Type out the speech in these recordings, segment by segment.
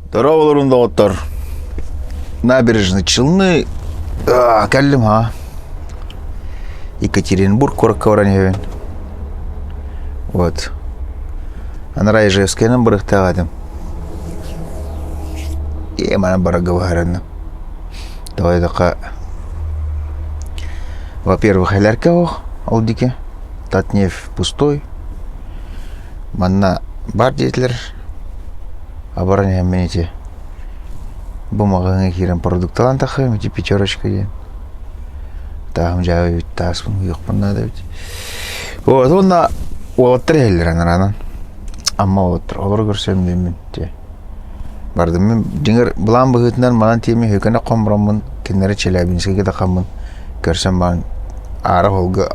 Здорово, доктор. Набережной Челны. Кәллим, ха. Екатеринбург, Кораккавраневен. Вот. Анара Ижевскайнан барықтағадым. Мана барага бағараны. Давайдақа. Во-первых, алярка ох, алдике. Татнев пустой. Манна бар детлер. Абаране менете. Бумаганы кирен продукталан тахы, мити пятерочка ден. Тахым жавы бит, таспын, юқпын надо бит. Вот, онна олаттыр әлдер анаранан. Амма олаттыр, олар көрсем деймін те. Бардым мен, жеңер бұлан бұғытынан маған теме хөкені қомырамын, кенері Челябинскіге да қамын. Көрсем баған ары олғы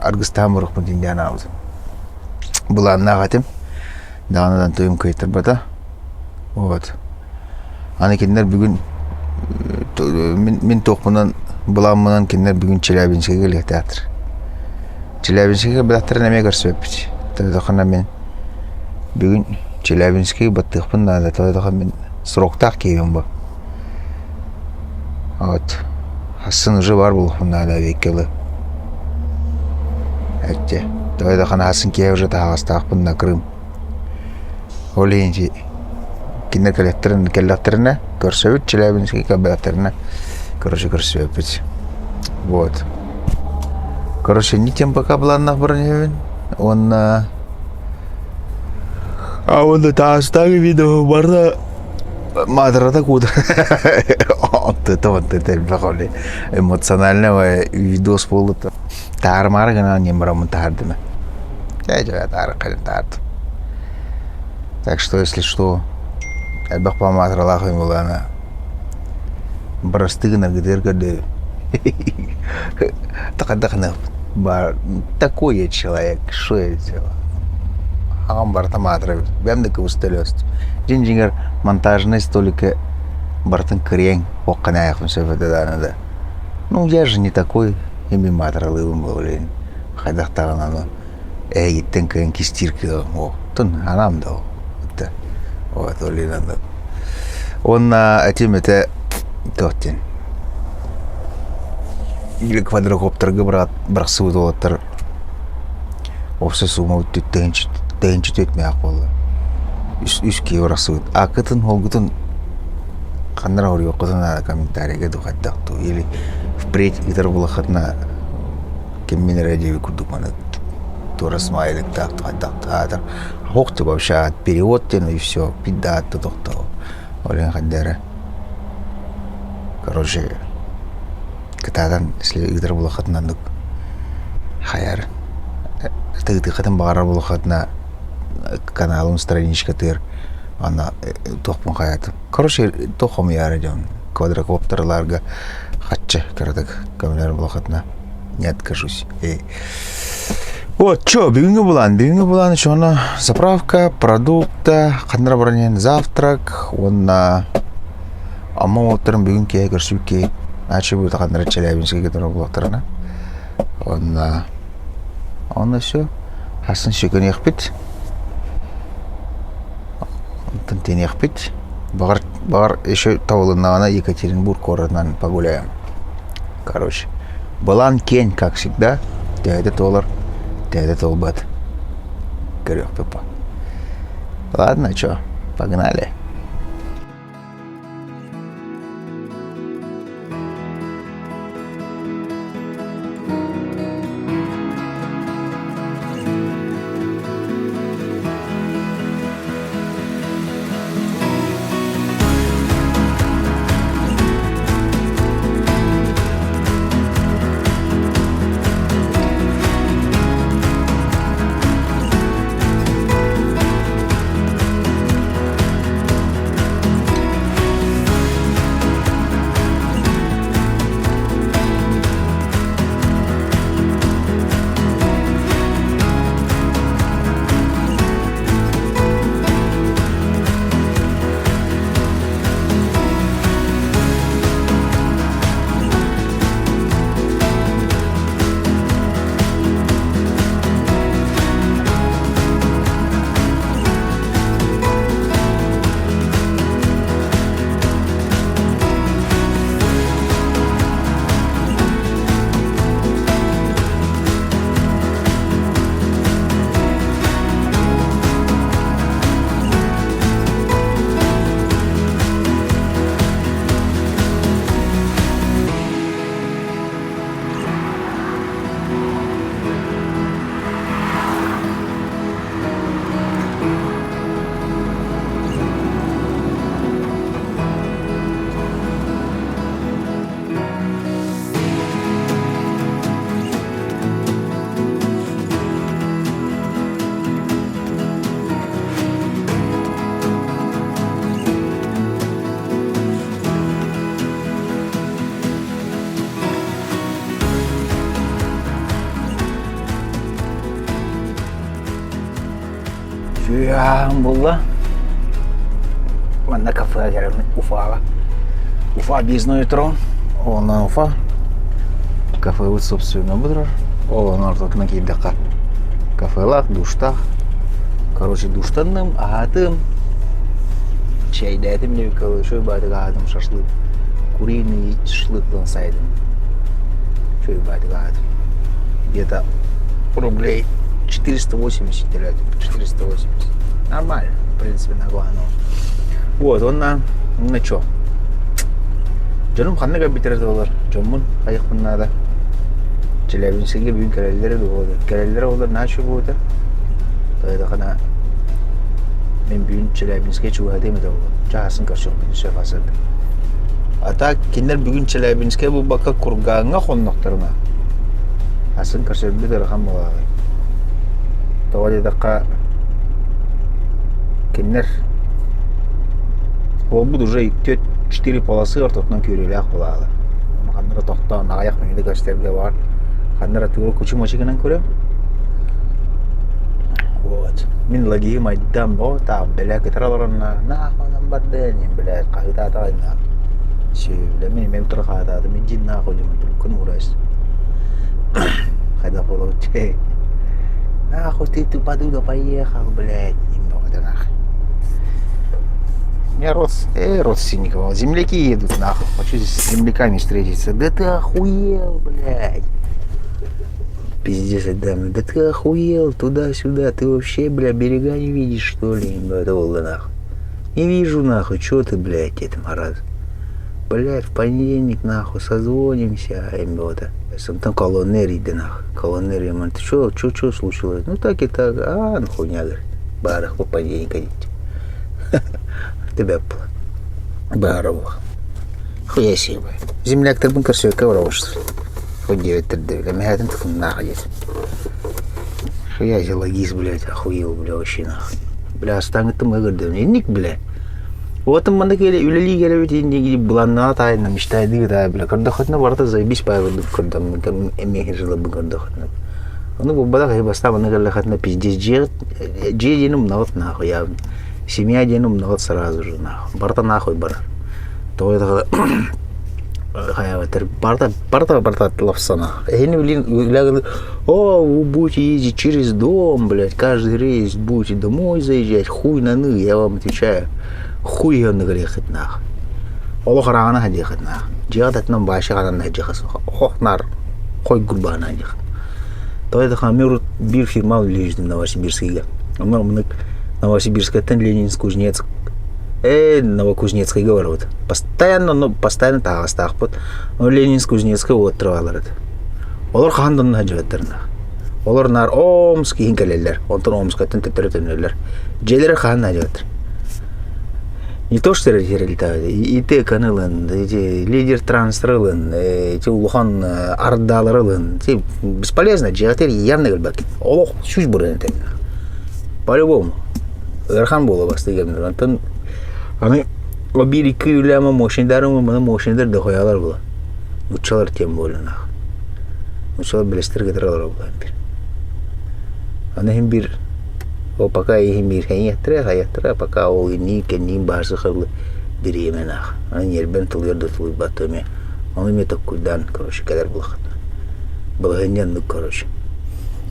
арғыстан бұрықпын дейінде ана алды. Бұлан нағатым, дағанадан тойым көйтір бата. Вот. Аны кенер бүгін мен тоқпынан бұламынан кенер бүгін Челябинскіге келек театр. Челябинскіге бұлақтырын әме көрсіп өппіді. Тоқына мен бүгін Челябинскіге баттықпын нады. Тоқына мен сроқтақ кейбен бұл. Вот. Асын уже бар бұлықпын нады векелі. Әтте. Тоқына асын кей уже тағастақпын на Крым. Олейінше кинер коллекторына көрсөбүт, Челябинский коллекторына көрсөбүт. Вот. Короче, не тем пока планах броневен. Он он тастагы видео барда мадрата куда. Это бахоли эмоционального видос полута. Тармар гана не мрамон тардина. Я же тард. Так что если что, Әлбақ па матралақым бұл ана. Барастығына гідер гады. Тақадақына бар. Такой я человек. Что я делал? Ағам барта матра. Бәмдікі ұстылыст. Жин-жингер монтажный столике бартын кірен. Оққан аяқпын сөйфеті данады. Ну, я же не такой. Емен матралығым бұл олейін. Қайдақтаған аны. Егеттен кірен кестиркі. Тұн анам да ол. Вот, олинанда. Он на этим это тоттин. Или квадрокоптерге брасывает олаттар. Опсы сума тенчит етмей ақболы. Үскей брасывает. Ақытын, олғытын қандыра ұры оқытын комментарийге дұқаттақты. Или впредь итар бұл ақытына кеммен радиови күрдік маны. Тура смайлик так. Хоқты вообще от перевод тен и все. Пидат то. Олен хаддера. Короче, катадан если игра была хатна дук. Хаяр. Ты хатан багара была хатна каналом страничка тыр. Она тохпун хаят. Короче, тохом я радион. Квадрокоптерларга хатча кардак камера была хатна. Не откажусь. Вот, что, бегунга булан, что она заправка, продукта, хандра бронен, завтрак, он на аммаутером бегунки, я горшуки, наче будет хандра Челябинский, который был вторана. Он на все, хасын шекон яхпит, он тен яхпит, бар еще тавлынна Екатеринбург городнан погуляем. Короче, булан кень, как всегда, $9. Это толбат. Горёх пепа. Ладно, чё, погнали. Кырағым болды. Мында кафеға келемін, Уфаға. Уфа безной тұрын. Онан Уфа. Кафе өт собственно бұдырар. Олан ортотына кейбдеқа. Кафелақ, душтақ. Короче, душтанным, ағатым. Чай дәтім не бекалы. Шөй бәдік ағатым шашлык. Куриный шашлыктан сайдым. Шөй бәдік ағатым. Где-то рублей 480 терять. 480. Нормально, в принципе, на главное. Вот, он на чё? Canım kanne gibi bitirdi olar. Canımın ayık bunlarda. Челябинскіге бүгін кәрелері де болды. Кәрелері олар нашы болды. Тойда қана мен бүгін Челябинскіге чуға демеді болды. Жағасын көршіқ мен шефасырды. Ата кендер бүгін Челябинскіге бұл бақа құрғаңа қоннықтарына. Асын көршірді дұрған болады. Тоға дедіққа кендер ол бұд уже 4 полосы ортотынан көрелі ақ болады. Қандыра тоқтауын аяқ менеді көстерге бар. Қандыра тұғыры көчі-мөчігінен көрем. Вот. Мен лагиым айдам, тағы білі кетіраларына, нақуынан барды, мен білі қағыда атағайна. Сөйлі, мен тұр қағыдады, мен жин нақу демін тұр, күн ұрайсы. Қайда қолы өтте. Нақу ты подуда поехал, блядь, немного-то нахуй. У меня родственников, земляки едут нахуй, хочу здесь с земляками встретиться. Да ты охуел, блядь. Пиздец, Адам, да ты охуел туда-сюда, ты вообще, бля, берега не видишь, что ли? Это Волга, нахуй. Не вижу, нахуй, чё ты, блядь, это Мараз. Блядь, в понедельник, нахуй, созвонимся, имбота. Там колоннери, да нахуй, колоннери, man, ты чё случилось? Ну так и так, ну хуйня, говорит, барах по понедельник идите. Тебя баров. Хуя себе. Земляк ты бункер все ковров, что ли? Хоть 9-3, меня это находит. Хуя себе логист, блядь, охуел, бля, вообще нахуй. Бля, останет там игр, да ник, бля. Вот там манда келе, үлели келе ведь не бланна тайна, мечтайды, да, бля. Когда хоть на борта заебись появилась, когда мы эмехи жила бы, когда хоть на. Ну, бабада, я бы стала на гале хоть на пиздец, джедином на вот нахуй, явно. Семья дену много сразу же нахуй. Барта нахуй бар. То это барта лапсана. Они блин, о, будете ездить через дом, блядь, каждый рейс будете домой заезжать, хуй на ны, я вам отвечаю. Хуй он грехет нахуй. Оло харана хадехет нахуй. Джигат нам баши харана хадехет. Ох нар, хуй гурбана хадехет. То это хамер бир фирма лежит на Новосибирске. Мы Новосибирская, это Ленинск-Кузнецк. Новокузнецкий говорят. Постоянно так остахпот. Но Ленинск-Кузнецкий вот трвалар. Олар хандан хаджаттарна. Олар нар Омск хинкалелер. Онтон Омскатын тетретенелер. Джелер хан хаджаттар. Не то что летают. И те каналын, эти лидер трансрылын, эти улухан ардаларылын. Бесполезно. Джелатер явно гальбак. Олох шуш бурен темна. По-любому. Эрхан было бастыган. Антон аны обири күйляма мошендарым, мына мошендар да коялар була. Учалар тем более нах. Учалар белестер кетиралар була бир. Аны хим бир о пока ихим бир хаяттыра, пока ол ни кеннин басы кылы биреме нах. Аны ербен тылырды тылы батыме. Аны меток куйдан, короче, кадар булахат. Балганьян, ну, короче.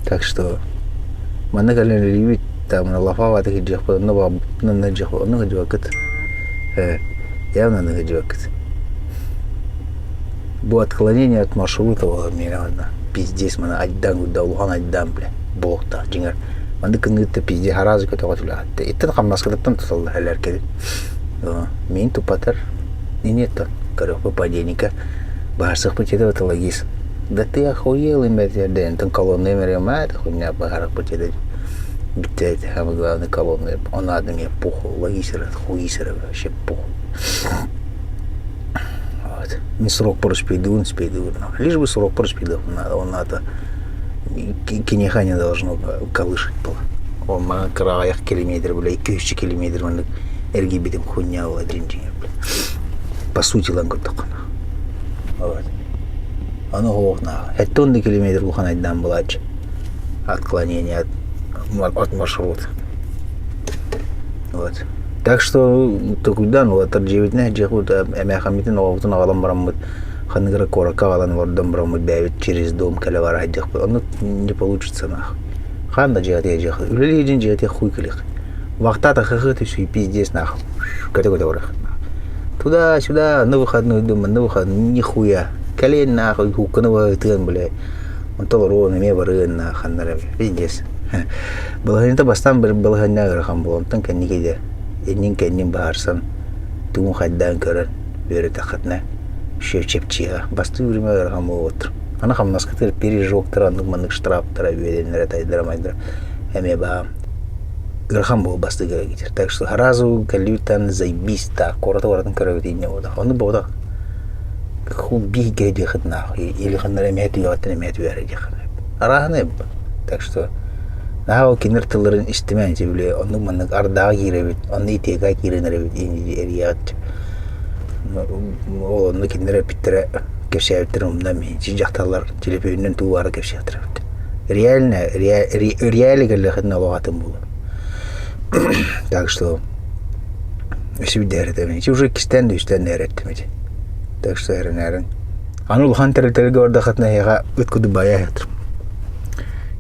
Так что мана гален ливит там на лафава такие джахпа, на джахпа, на джахпа, явно на джахпа. Было отклонение от маршрута, мирно, пиздец, мана айдан, даулхан айдан, бля, бог-то, джингар. Мана кынгытта пиздец, харазы көтө готула. Иттен хамнаскатан туталды халер кеди. Мен тупатар, не нет-то, короче, попаденника, барсых путеда это логис. Да ты охуел, имеет день, там колонны меремает, хуйня багарах путеда. Блять, самый главный колонны, он надо мне похуй, логисера, хуисера, вообще похуй. Вот. Не срок проспейдун, лишь бы срок проспейдун, он надо, кинеха не должно колышать было. Он на краях километр, бля, 200 километров, он эргибитым хуйня была, джинджиня, бля. По сути, лангут только. Вот. Оно глохна. 5 тонн километр глухана дам была, отклонение от маршрута. Вот. Так что токуйдан вот таржевитне жехут эмяхамитин оғутун ағалан бараммыт ханныгра корака ағалан вардан бараммыт бәйбит через дом калавара хайдық он не получится нах ханда жегатия жех үлели жин жегатия хуй килих вахтата хыхыты сүй пиздец нах категория орах туда-сюда на выходной дома на выходной нихуя колен нахуй хуканы вагытын бля он толорон име барын нах ханнара пиздец балаганта бастан бір балаганна грахан болом тан кенникеде эннин кеннин баарсан тугун хайдан көрөн бөрө такатна шепчепчига басты үрүмө грахан болот ана хамнаскатыр пережоктор андык мандык штрафтара беденлер тайдырамайдыр эме ба грахан бол басты герегитер так что разу калютан заебиста корото вардан көрөбетине ода оны бода хуби геде хатна или ханнара мети ятны мети вереде хана арахны так что нау кинер тылырын истемен жебиле onu маннык ардага киребит onu итега киренеребит инди эрият onu кинер питтере кешевтер умнами жакталар телефоннан туары кешевтер реально галахна логатым бул так что сибидер деме уже кистен үстен эретмеди так что эренерин анул хантерлерге орда хатна яга өткүдү баяятыр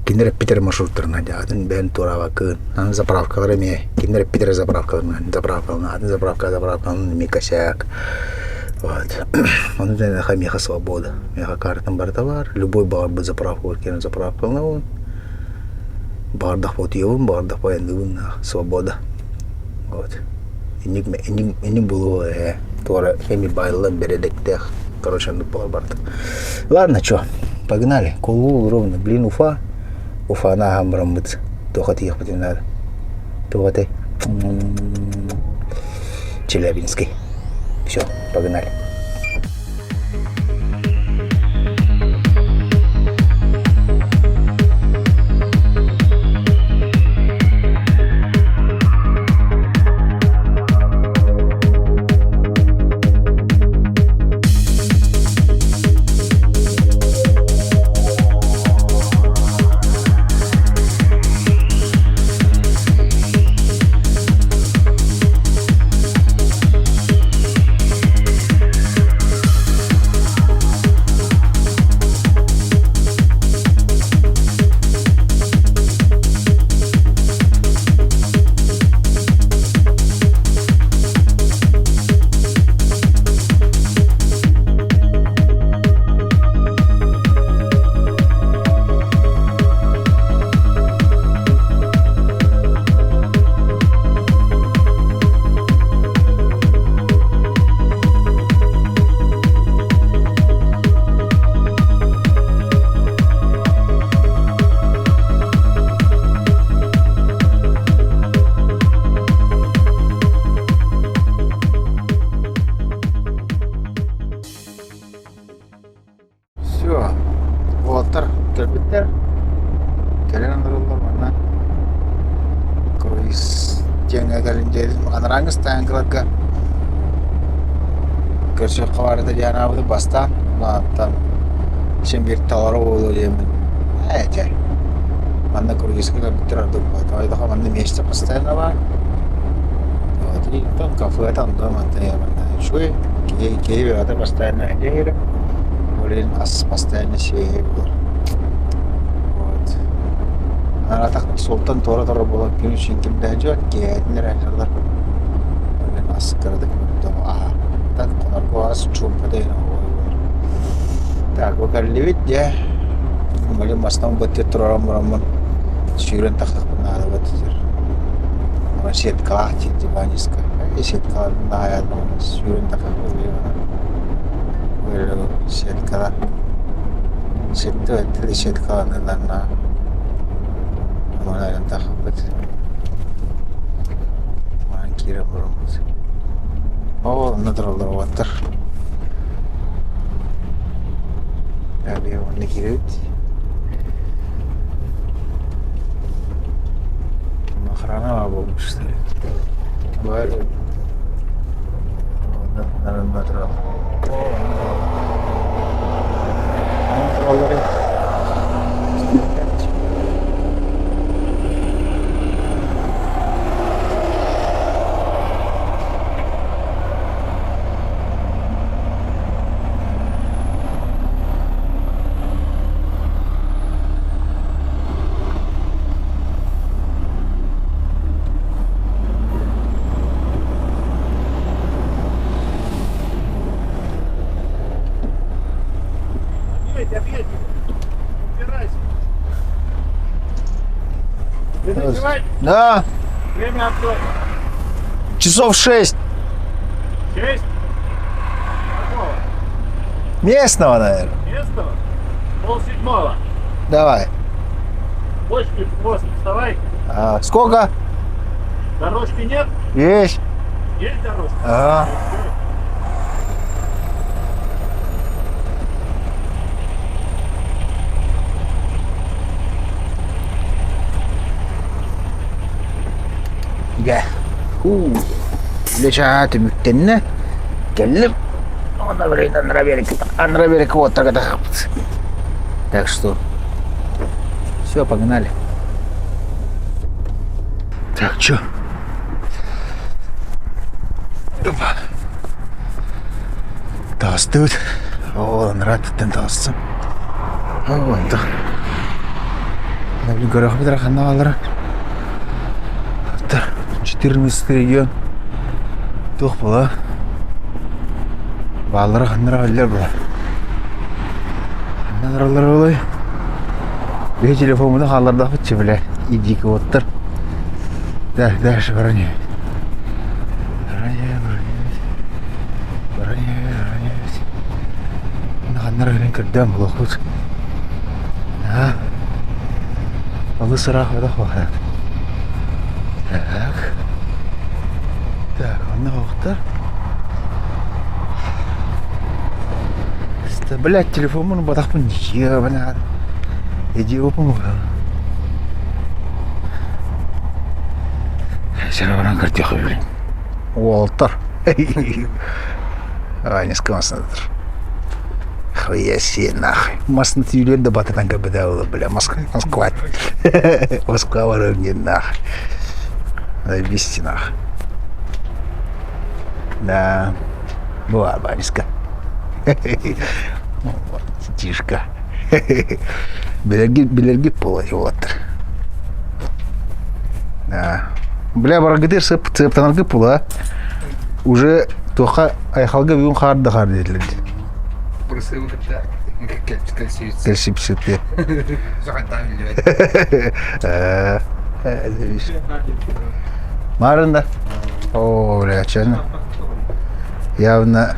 кинер питер маршруттарына жаатын бен турава кын аны заправкалар эме кинер питер заправкаларына заправкаларына микасяк вот он ден хамиха свобода меха картам бар товар любой бар бы заправку кен заправкална он бардах потиевым бардах поендын свобода вот иник было тора хеми байлан бередектех короче ну барт ладно чё погнали колу ровно блин Уфа на хамбрамбыц тохот ехать не надо тохоты Челябинский все погнали. Станкладка көрсө кабарды жанабы бастан мынаттан шембер талары болду деймин эже мында круизге биттер ардык айда хаманда месте постоянно бар вот и там кафе там дома там шуй кей ada постоянно эже болен ас постоянно сей вот ана так солтан тора болот күнүшүн кимде жок кеетнер ажарлар Аскардык дома. Так конаргоас чумпадена. Так вокалливит я. Мали мастам бате турам сюрен тахак надо бате. Масет кахти диваниска. Сет кала ная сюрен тахак вела. Сет кала. Сет то сет кала на. Мана тахак бате. Ман кира бромс. О, надыралар ваттыр. Әлі оны кереді. Охрана болмышты. Бәрі. Нәрін надырал. Надыралар еді. Да, Время открой. часов 6. 6. Какого? Местного, наверное. Местного? 6:30. Давай. Бочки после вставай. А, сколько? Дорожки нет? Есть. Есть дорожка? Ага. Gel. Лечат мюктенне. Келлим. Она время нравится вот так это. Так что все, погнали. Так, чё? Опа. Тастыт. О, нравится тастым. Вот так. Навли горох бедра ханалара. 14 регион. Тух была. Баллары хандралар была. Хандралар олай. Бе телефонымда халарда фытчы бля. Идик оттыр. Так, дальше броня. Броня. Хандралар кырдам было худ. А? Алы сырах вода хватит. Так. Так, он вақтар. Блять, телефонын батақпын ебана. Иди опым. Сен картеха, блин. Уолтер. Ай, не скамасынадыр. Хуя себе нахуй. Масын түйілерді батадан көбіде олы, бля, Москва. Москва воровне нахуй. Вести нахуй. Да. Была баньска. Тишка. Белерги пола йолаттыр. Да. Бля, барагыдыр сыптанаргы пола. Уже тоха айхалга бүгін қарды етілді. Burası burada Кәлсіпсетте. Zaten biliyorum. Марында. О, бля, честно. Явно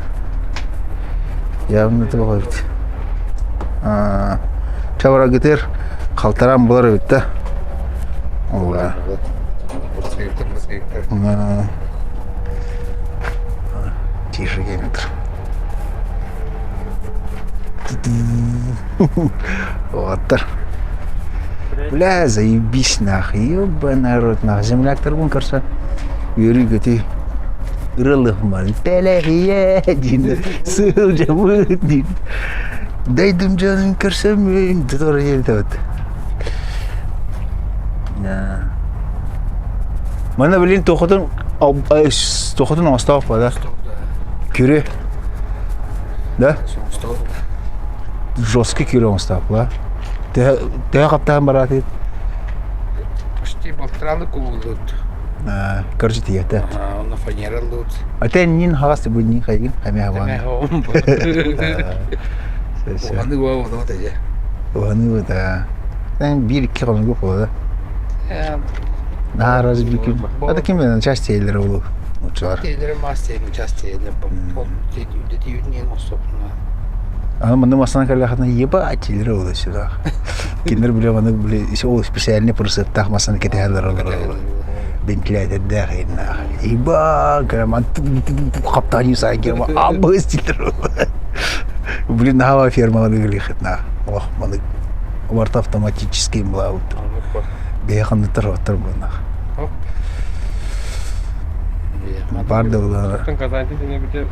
това бит. Чавара гитер қалтарам болар бит та. Ола. Тише генетр. Вот. Бля, заебись нахуй, ёба народ нахуй. Земляктар бун карса. Юрий гати. Рылых мал. Телехие дин. Сыл жабы дин. Дайдым жанын карса мен. Дытор елді вот. Мана блин тоқытын остав па да? Кюре? Да? Жесткий кюре остав па? Тега қаптаған барады? Почти болтыраны кулудут. Короче, тиета. На фанералдут. А ты нин хагасты bu нин хайгин хами хаван. Оғаны уа ода ода же. Оғаны ода. Sen bir iki kalın yok oldu. Daha razı bir kim? Hatta kimden часть yerleri olur. Uçlar. Teydere masterin частеyle bu. Dedi yünyen ostopuna. Ama bana masana kalakatına ебать yerleri olur sürah. Kimler bile bana bile o spesialini pırısıp takmasını keteğerler olur. Бентлять отдыхает нахуй. Еба, громад, каптани сагерма, абыстилер. Блин, хава ферма выглядит нахуй. Ох, маны. Варт автоматический блаут. Бехан тырватыр был нахуй. Барды булар. Казанти дене бите.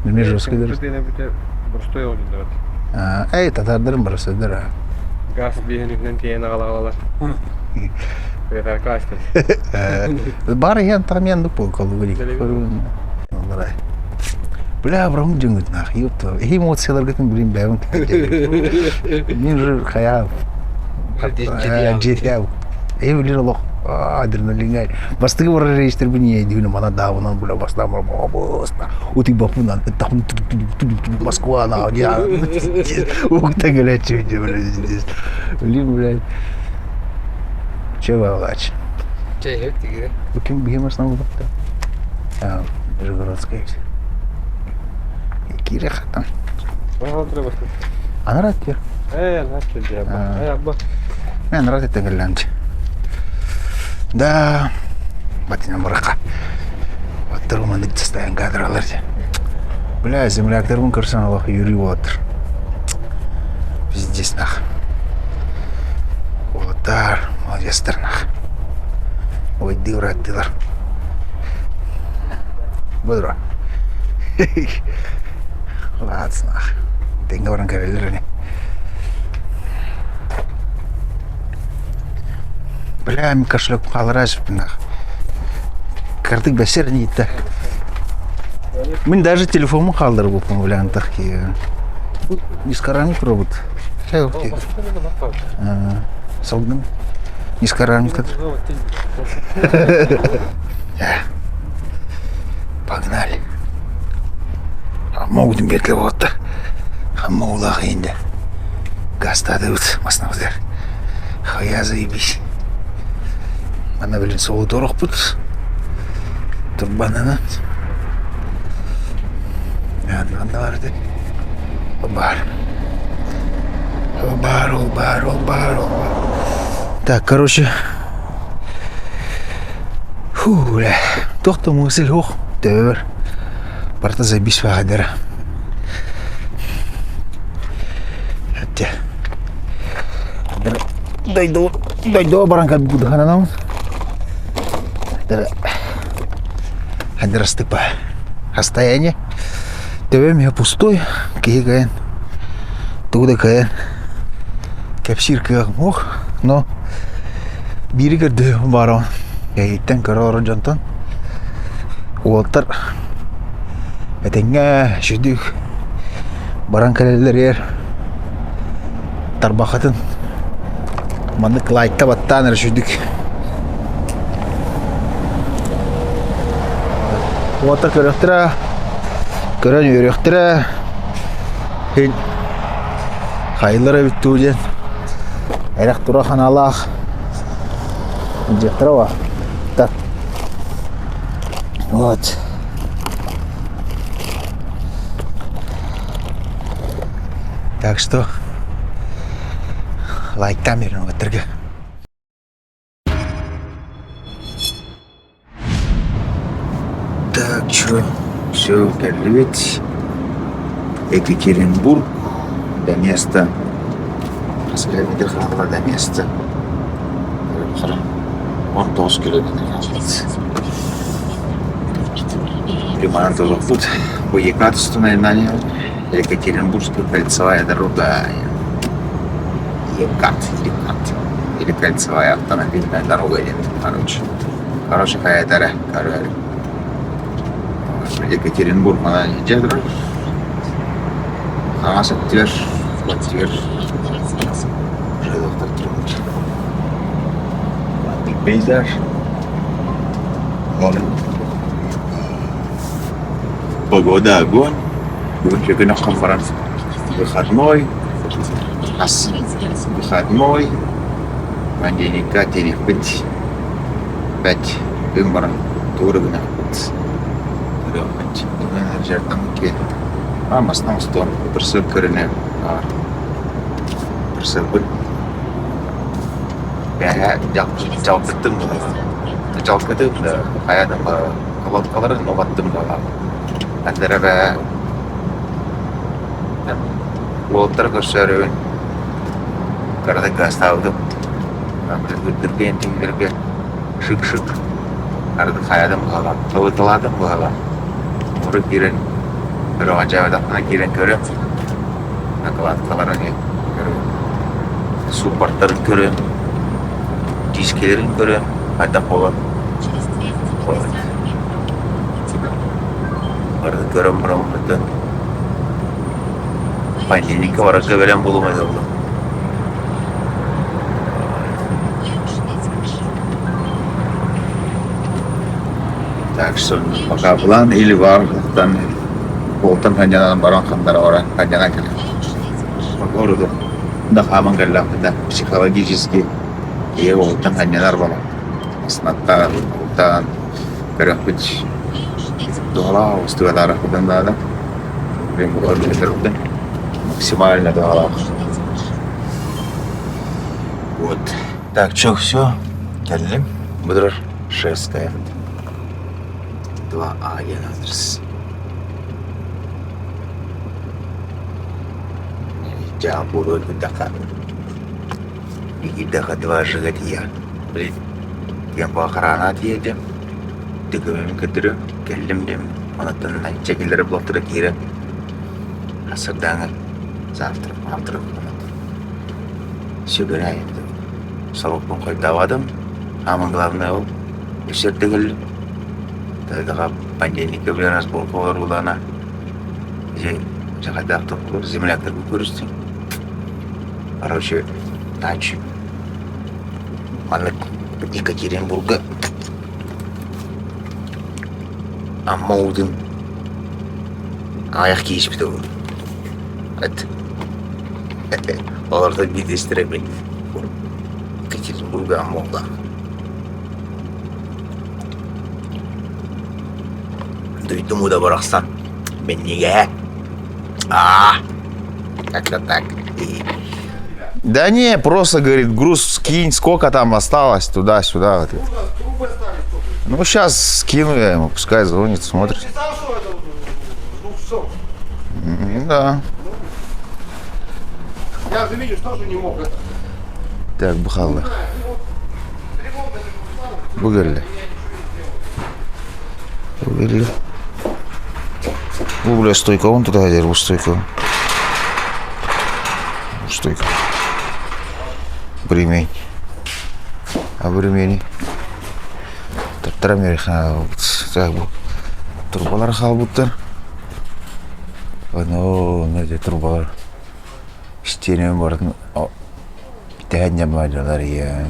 Неме жесткий дер. Дене бите. Бурстой олду дер. Эй, татардырым барысы дер. Газ бигенинен тиене калагалар. Бетер кастер. Бары ян тамен дупу калугли. Бля, брам жыңыт нахуй, ёпта. Эмоциялар кетин блин бәвин. Мен же хаяв. Жетяв. Эвлер лох. Адреналин. Бастыгы бар рейстер біне дүйіні мана дауынан бля бастам бар. Баста. Ути бапунан. Тахун Москва на. Я. Укта галячы бля здесь. Блин, бля. Че валач? Şey hep tigre. Bakayım bir masna bu bakta. Ya, Жигородская. Кире хатан. Ага, треба. Ана раттер. Насты жаба. Абба. Мен рат этегеллемди. Да. Батина муракка. Оттыру мандык тастайын кадралар. Бля, земляктербин көрсөң Аллах үйрүп отур. Пиздец нах. Олдар, молодецтер нах. Ой, дыраттылар. Бодро. Ладно. Tengo orang kerja ni. Бля, ми кошелек қалыраж нах. Картык бәсер не итті. Мен даже телефонымы қалдырып болдым, бля, антақ ки. Нискарамик робот. Хәй ки. Салдым. Нискарамик. Погнали. Могут бетле вот. Хаммаулах инде. Гаста дают маснавдер. Хая заебись. Ана билин соğu торох бут. Турбанана. Anda vardı. Бар. Так, короче. Фу, бля. Тоқты мысль, ох, төвір. Барта забись вағадыра. Әтте. Дойдо баранка буду хананамын. Әдір астыпа. Расстояние. Төвем я пустой. Кей кайын. Туғда кайын. Кәпсир кайын. Ох, но. Бири көрді барам. Яйттен көрі жантан. Уолттар. Әтенге жүдік. Баран кәлелер ер. Тарбақатын. Мандық лайкта баттан ер жүдік. Уолттар көріқтіра. Көрін өріқтіра. Хен. Қайлыра бітті өден. Әрек тұрахан алақ. Жектіра ва. Так. Вот. Так что лайктан берін өтірге. Так, что? Все, Карлевец. Екатеринбург. До места. Раскалядный храма до места. 19 километр қалды. Примерно тоже путь. По Екатеринбургу, наверное, Екатеринбургская кольцевая дорога. Или кольцевая автомобильная дорога идет. Короче, какая-то Екатеринбург, она идет. Ама сәттер. Жайлықтар тұрмыз. Пейзаж. Погода огонь. Бүгінгі күні қамбаран выходной. Ас выходной. Понедельника терек біть. 5 күн баран туыры күні біть. Бүгін жерден ке. Амастан стон. Бірсі көріне. Бірсі күн. Ben calkıttım da. Calkıttım da. Hayatımda kalıpkaların ovattım da. Endere be. Voltları gösteriyorum. Karada gaz aldım. Ben böyle güldürgen tingirge. Şık. Arada hayatım kalan. Kalıpkaladım bu hala. Oraya giren. Böyle acayip adamına giren görüyorum. Kalıpkaların görüyorum. Supportların görüyorum. Dizkelerin göre hatta olan arada gören bırakmadı. Pandemik olarak veren bulunmadı oldu. Так что пока план или вардан болтан ханянан баран хандара ора ханянан келе. По городу да хамангаллахта психологически. Болтан ханянар бала. Снаттан, Ултан, Карахпич, Дуала, Устуэлара, Худанада. Прям выходит максимально Дуала. Вот. Так, что, все? Geldim. Budur Шевская. 2А адрес. Jangan bodoh itu dekat. Ini dekat dua juga dia. Beli yang bawa kerana dia jam. Tiga minggu kedua, kelim jam. Mana tuh naik cekilere blok terkira. Asal dangan. Завтра. Сюда это. Салопом хоть давадам. Самое главное ол. Все тегел. Тогда понедельника в нас был повар улана. Здесь захотел только земляк так вырасти. Короче, дачи. Мамет Екатеринбурга. Аммаудын. Аяқ киіспеді ол. Оларды бедестіремей. Екатеринбурга Аммауда. Дуйдым уда барақсан. Мен неге? Как-то так. Да не, просто, говорит, груз скинь, сколько там осталось, туда-сюда. Вот. Ну, сейчас скину я ему, пускай звонит, смотрит. Да. Я же видишь, тоже не мог это. Так, бухалда. Выгорели. Бля, стойка, вон туда держу стойку. Стойка. Бремень. А бремени. Трамер так bu. Turbalar halbuttır. Ano, ne de turbalar. İsteyen var. Bir tane yapmadılar ya.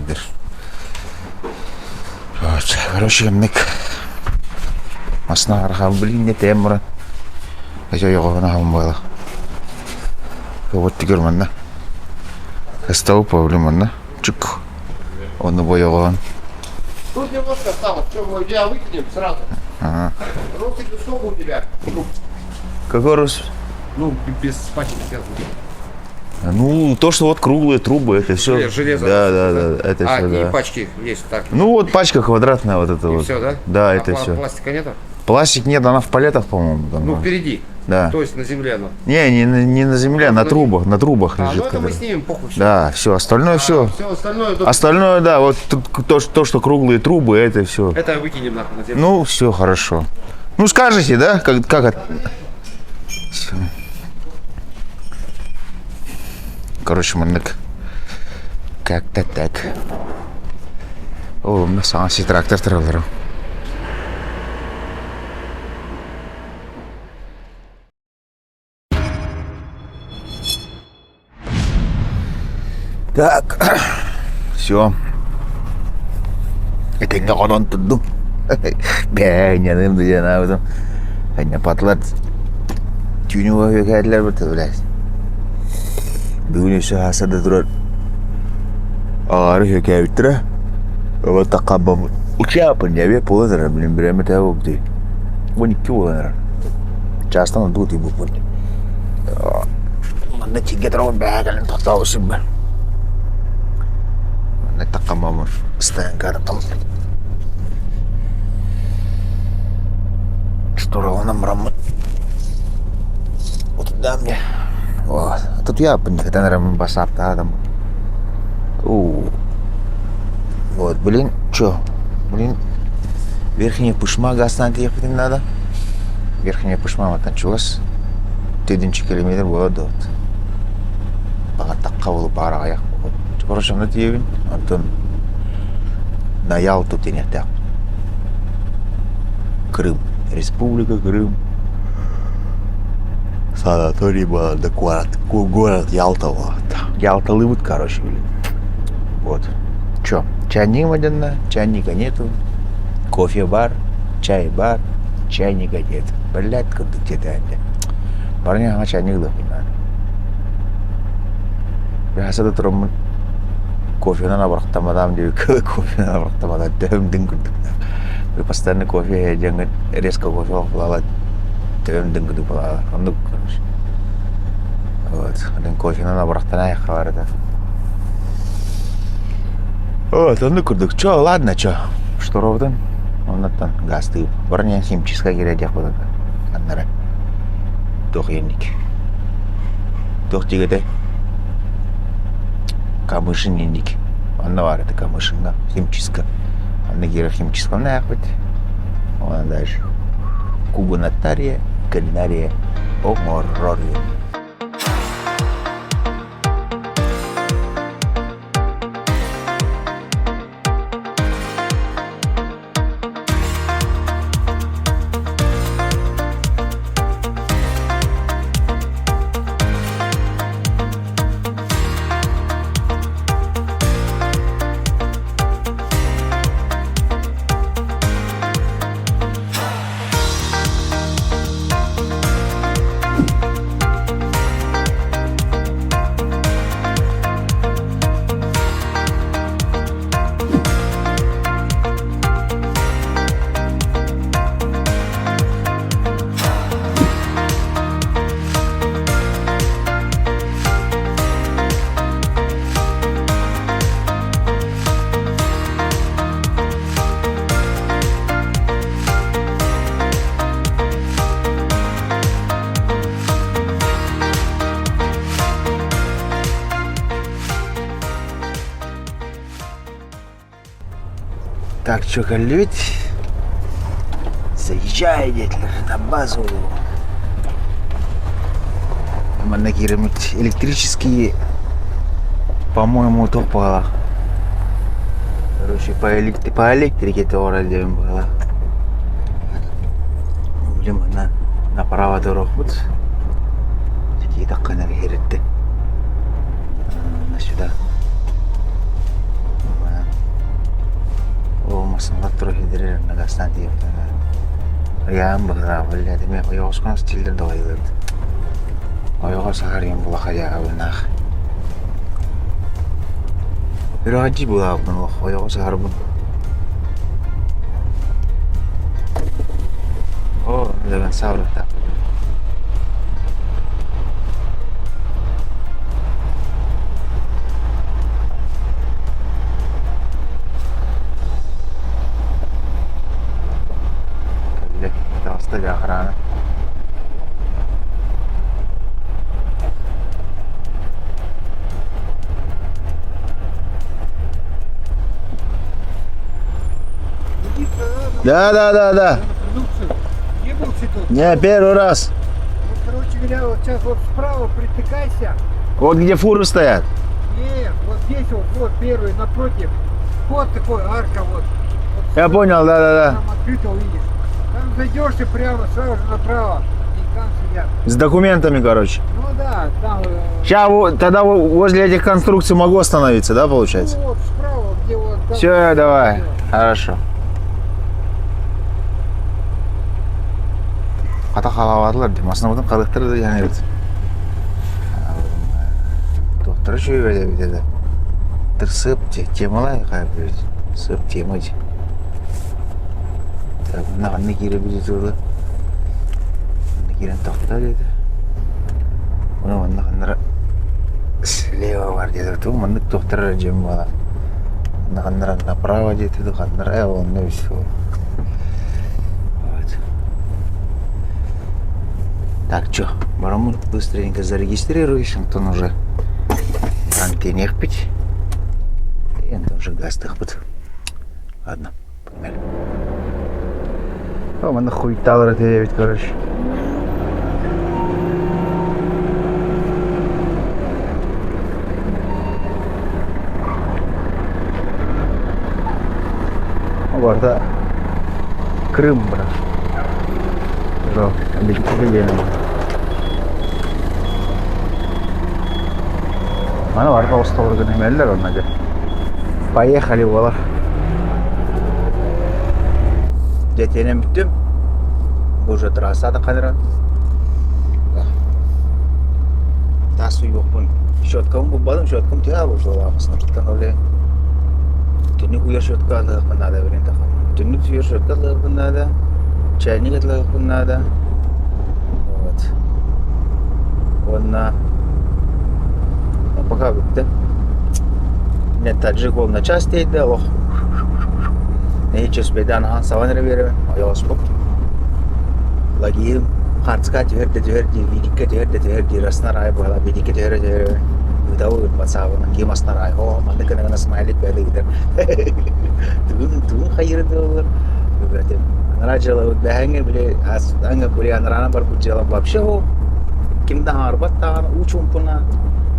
Короче, мик. Масна архам блин не темра. Ача йогона хамбала. Вот тигр манна. Кастау проблеманна. Чук. Он боёгон. Тут немножко осталось. Что, мы я выкинем сразу? Ага. Русский сколько у тебя? Какой рус? Ну, без пачки связано. Ну, то, что вот круглые трубы, это все. Железо. Да, это все, и да. пачки есть так. Ну, вот пачка квадратная вот эта И вот. все, да? Да, А это все. пластика нету? Пластик нет, она в палетах, по-моему. Там, Ну, впереди. да. То есть на земле она. Не на земле, на трубах Ну лежит. это мы снимем, похуй. Всё. Да, все, остальное все. Все остальное. Остальное, да, вот то, что круглые трубы, это все. Это выкинем нахуй на землю. Ну, все хорошо. Ну, скажите, да, как это? Всё. Короче, мандык. Как-то так. О, мы санси трактор тралару. Так, все. Это не он тут. Beğendim diye ne yaptım? Hani patlat. Tünü ve kayıtlar bitiyor. Bugün ise hasada duran. Ağrı hikayetlere. Ama takabam. Uçağı yapınca bir polar benim bir emete oldu. Bu ne ki olur? Çastan da tutuyor bu pun. Mana ciket rawat bagal tak tahu sih ben. Mana takabam. Setengah tam. Здорово нам рамот. Вот туда мне. Вот. А тут я когда, наверное, басап, да, там. Вот, блин, чё? Блин, верхняя пушма гаснанты ехать не надо. Верхняя пушма вот началась. 7 километр было до. Багат такка болуп бара аяк. Короче, мына тиебин. Антон на Ялту тенетек. Крым. Республика Крым. Санаторий был, да город Ялта. Ялта вот, короче, блин. Вот. Чё, чайник водяной, чайника нету. Кофе-бар, чай-бар, чайника нет. Блядь, как ты где-то. Парня, ага, чайник да, не надо. Biasa tuh turun кофенен абырақтамадам деп кофенен абырақтамадам төмден күрдік постоянно кофе жаңы резко кофе алып төмден күрдік болады онды короче вот мен кофенен абырақтанайық барды вот онды күрдік чо ладно чо шторовдан оннан газ тыгып бірінен химчистка керек деп болады аннары тоқ енник тоқ жегеде камышын енник анна бар это камышынга химчистка анна кері химчистка мына ақ бет онан дальше кубонатария кулинария оморория Так, что, колють? Заезжай, детлер, на базу. Мана керемет электрические, по-моему, тоқ бағала. Короче, по электрике тоғыра деймін бағала. Блин, мана направо дорог бұд. Такие таққанар еретті. Сюда. Масынға тұрып едірер нагастан дейіп. Аяғым бұғыра білі әдеме ойығысқан стилдерді ойылырды. Ойыға сағар ем бұлақ аяға бұнақ. Bir acı bu abi bunu bak. Ayağı sağır bunu. Oh, ne ben sağır da. Hasta охрана. Да. Не был тут? Не, первый раз. Ну, короче говоря, вот сейчас вот справа притыкайся. Вот где фуры стоят. Нет, вот здесь вот первый напротив. Вот такой арка вот. Я понял, да. Там открыто увидишь. Там зайдешь и прямо сразу же направо. И там сидят. С документами, короче. Ну да, там... Сейчас тогда возле этих конструкций могу остановиться, да, получается? Ну вот справа, где вот... Там, Все, давай. Хорошо. Қата қалаватылар демасына бұдан қалықтырды яны еді. Доктор шөйбәді бедеді. Тырсып, темалай қайып беді. Сып, темады. Так, мынағанны кері беді тұрды. Мынағанны керін тоқта деді. Мынағаннары слева бар деді. Мындық доктор жем бала. Мынағаннары направо деді. Қаннары әуінді өсі ол. Так, что, бараму быстренько зарегистрируюсь, Антон уже антеннех пить, и Антон уже газ тахпыт. Ладно, погнали. О, мана хуйталыр это ведь, короче. Var da Крым, брат. Жоқ, объективі деймін. Мана барып ауыстауыр күн емелілер онна де. Поехали олар. Жетенен бүттім. Уже трассада қадыран. Тас үй боқпын. Щеткам бұбадым, щеткам тяға бұл жол ағысына тұттан олай. Түнүк уяр шөткө алыгын нада берен такам. Түнүк уяр шөткө алыгын нада. Чайник алыгын нада. Вот. Пока бітті. Мен таджик ол на час дейді, ох. Не чеспейді анахан саваныры беремін, аяғыз боп. Лагиым, қартысқа түйерді, видикке түйерді, расынар ай бұғала, видикке түйерді. Үдау үрмат сабының, кем асынар ай, о, манды кінігіна смайлик бәді кедер. Туын қайырды олар. Анара жылы бәңі біле, аңы біле анарана бар бұл жылы вообще о. Кимді арбат тағаны, учым пұна.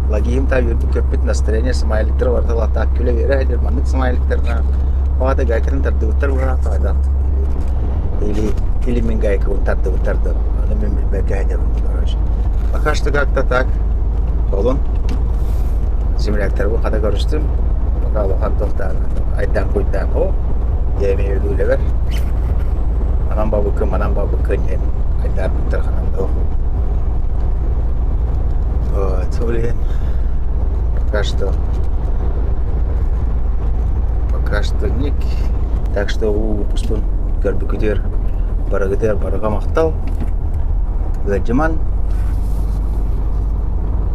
Лагиым та үрді көппет настроение смайликтер бар, так күле бере, әдер мандық смайликтерна. Оғады гайкерін тарды ұттар бұра тағайдан. Или мен гайка он тарды ұттарды. Оны мен білбәкі әдер ұнды, короче. Пока что как-то так. Олын. Земляктер бұл қада көрістім. Пока олыған тоқтағын. Айдан қойдан. О, еме өрді өлі бер. Анан бабы күн. Айдар бұттар қанамды оқу. Вот, блин. Пока что ник. Так что пуспун көрбүкүтер барыга мактал. Гаджиман.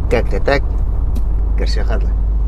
Так. Керше кадлы.